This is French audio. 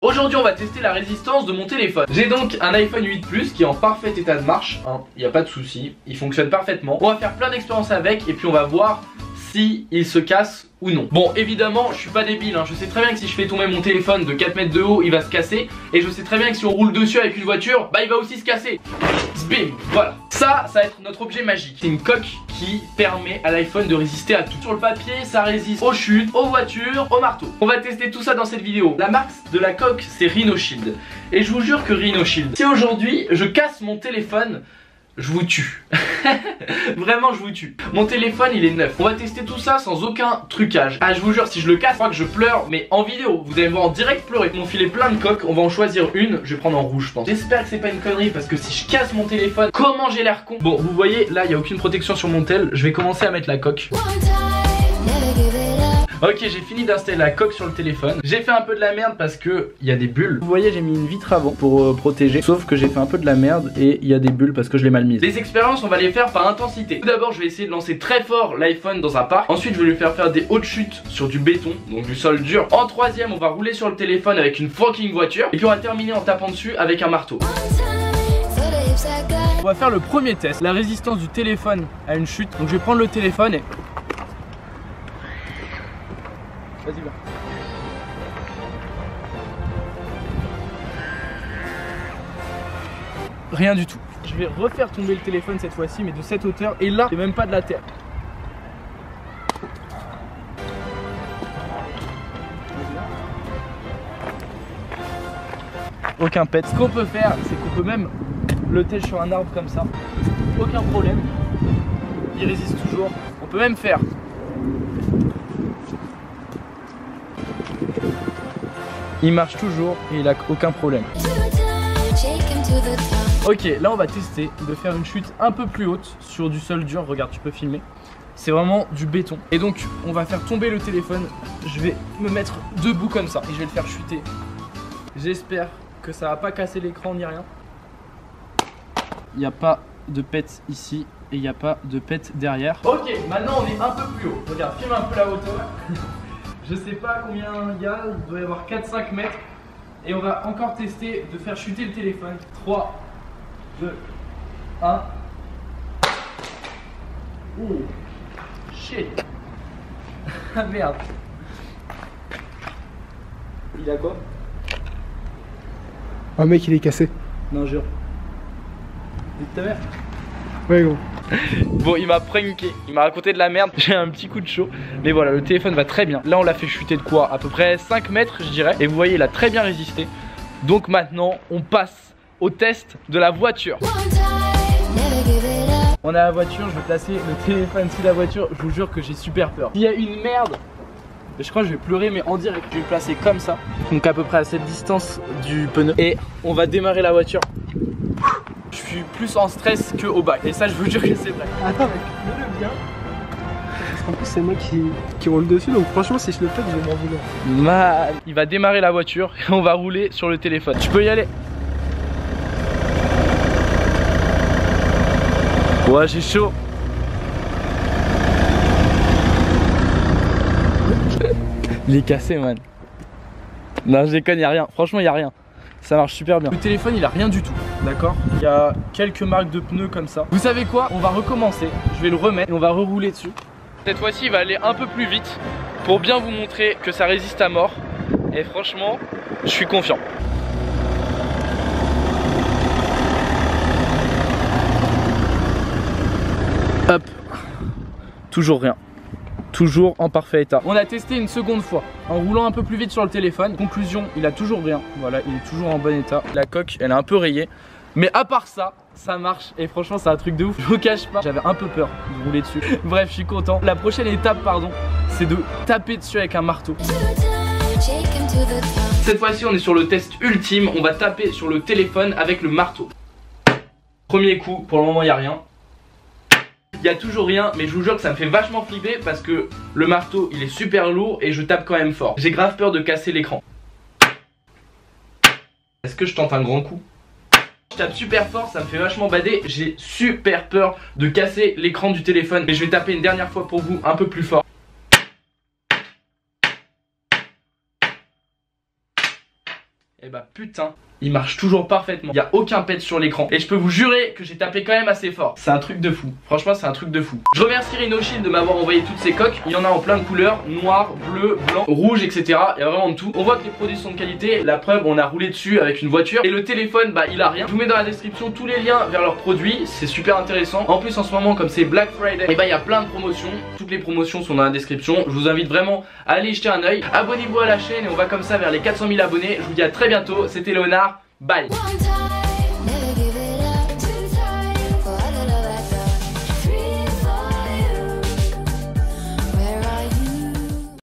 Aujourd'hui on va tester la résistance de mon téléphone. J'ai donc un iPhone 8 Plus qui est en parfait état de marche, il n'y a pas de souci, il fonctionne parfaitement. On va faire plein d'expériences avec et puis on va voir si il se casse ou non. Bon, évidemment je suis pas débile, je sais très bien que si je fais tomber mon téléphone de 4 mètres de haut il va se casser. Et je sais très bien que si on roule dessus avec une voiture, bah il va aussi se casser. Bim, voilà. Ça va être notre objet magique. C'est une coque qui permet à l'iPhone de résister à tout. Sur le papier, ça résiste aux chutes, aux voitures, aux marteaux. On va tester tout ça dans cette vidéo. La marque de la coque, c'est Rhino Shield. Et je vous jure que Rhino Shield, si aujourd'hui je casse mon téléphone, je vous tue. Vraiment je vous tue. Mon téléphone il est neuf. On va tester tout ça sans aucun trucage. Ah je vous jure si je le casse, je crois que je pleure. Mais en vidéo, vous allez me voir en direct pleurer. Mon fil est plein de coques, on va en choisir une. Je vais prendre en rouge je pense. J'espère que c'est pas une connerie parce que si je casse mon téléphone, comment j'ai l'air con. Bon vous voyez là il n'y a aucune protection sur mon tel. Je vais commencer à mettre la coque. Ok, j'ai fini d'installer la coque sur le téléphone. J'ai fait un peu de la merde parce que il y a des bulles. Vous voyez, j'ai mis une vitre avant pour protéger. Sauf que j'ai fait un peu de la merde et il y a des bulles parce que je l'ai mal mise. Les expériences, on va les faire par intensité. Tout d'abord, je vais essayer de lancer très fort l'iPhone dans un parc. Ensuite, je vais lui faire des hautes chutes sur du béton, donc du sol dur. En troisième, on va rouler sur le téléphone avec une fucking voiture. Et puis on va terminer en tapant dessus avec un marteau. On va faire le premier test, la résistance du téléphone à une chute. Donc je vais prendre le téléphone et... Vas-y, va. Rien du tout. Je vais refaire tomber le téléphone cette fois-ci, mais de cette hauteur. Et là, c'est même pas de la terre. Aucun pet. Ce qu'on peut faire, c'est qu'on peut même le tèche sur un arbre comme ça. Aucun problème. Il résiste toujours. On peut même faire... Il marche toujours et il a aucun problème. Ok, là on va tester de faire une chute un peu plus haute sur du sol dur. Regarde, tu peux filmer. C'est vraiment du béton. Et donc on va faire tomber le téléphone. Je vais me mettre debout comme ça et je vais le faire chuter. J'espère que ça va pas casser l'écran ni rien. Il n'y a pas de pet ici et il n'y a pas de pet derrière. Ok, maintenant on est un peu plus haut. Regarde, filme un peu la hauteur. Je sais pas combien il y a, il doit y avoir 4-5 mètres. Et on va encore tester de faire chuter le téléphone. 3, 2, 1. Oh, shit. Ah merde. Il a quoi? Un mec il est cassé. Non, jure. C'est ta mère? Ouais gros. Bon, il m'a pranké, il m'a raconté de la merde. J'ai un petit coup de chaud. Mais voilà, le téléphone va très bien. Là on l'a fait chuter de quoi? À peu près 5 mètres je dirais. Et vous voyez, il a très bien résisté. Donc maintenant on passe au test de la voiture. On a la voiture, je vais placer le téléphone sous la voiture. Je vous jure que j'ai super peur. S'il y a une merde, je crois que je vais pleurer mais en direct. Je vais le placer comme ça. Donc à peu près à cette distance du pneu. Et on va démarrer la voiture. Je suis plus en stress que au bac. Et ça je vous jure que c'est vrai. Attends mec, mets-le bien. Parce qu'en plus c'est moi qui roule dessus. Donc franchement si je le fais je vais m'en vouloir. Mal. Il va démarrer la voiture et on va rouler sur le téléphone. Tu peux y aller. Ouais, j'ai chaud. Il est cassé man. Non je déconne, y'a rien. Franchement y'a rien. Ça marche super bien. Le téléphone il a rien du tout. D'accord? Il y a quelques marques de pneus comme ça. Vous savez quoi? On va recommencer. Je vais le remettre et on va rerouler dessus. Cette fois-ci il va aller un peu plus vite pour bien vous montrer que ça résiste à mort. Et franchement je suis confiant. Hop. Toujours rien. Toujours en parfait état. On a testé une seconde fois en roulant un peu plus vite sur le téléphone. Conclusion, il a toujours rien. Voilà, il est toujours en bon état. La coque, elle est un peu rayée. Mais à part ça, ça marche. Et franchement, c'est un truc de ouf. Je vous cache pas, j'avais un peu peur de rouler dessus. Bref, je suis content. La prochaine étape, pardon, c'est de taper dessus avec un marteau. Cette fois-ci, on est sur le test ultime. On va taper sur le téléphone avec le marteau. Premier coup, pour le moment, il n'y a rien. Il y a toujours rien, mais je vous jure que ça me fait vachement flipper parce que le marteau il est super lourd et je tape quand même fort. J'ai grave peur de casser l'écran. Est-ce que je tente un grand coup? Je tape super fort, ça me fait vachement bader. J'ai super peur de casser l'écran du téléphone. Mais je vais taper une dernière fois pour vous, un peu plus fort. Et bah putain, il marche toujours parfaitement. Il n'y a aucun pet sur l'écran. Et je peux vous jurer que j'ai tapé quand même assez fort. C'est un truc de fou. Franchement, c'est un truc de fou. Je remercie Rhinoshield de m'avoir envoyé toutes ces coques. Il y en a en plein de couleurs. Noir, bleu, blanc, rouge, etc. Il y a vraiment de tout. On voit que les produits sont de qualité. La preuve, on a roulé dessus avec une voiture. Et le téléphone, bah il a rien. Je vous mets dans la description tous les liens vers leurs produits. C'est super intéressant. En plus, en ce moment, comme c'est Black Friday, et bah il y a plein de promotions. Toutes les promotions sont dans la description. Je vous invite vraiment à aller y jeter un oeil. Abonnez-vous à la chaîne et on va comme ça vers les 400 000 abonnés. Je vous dis à très bientôt. C'était Léonard. Bye.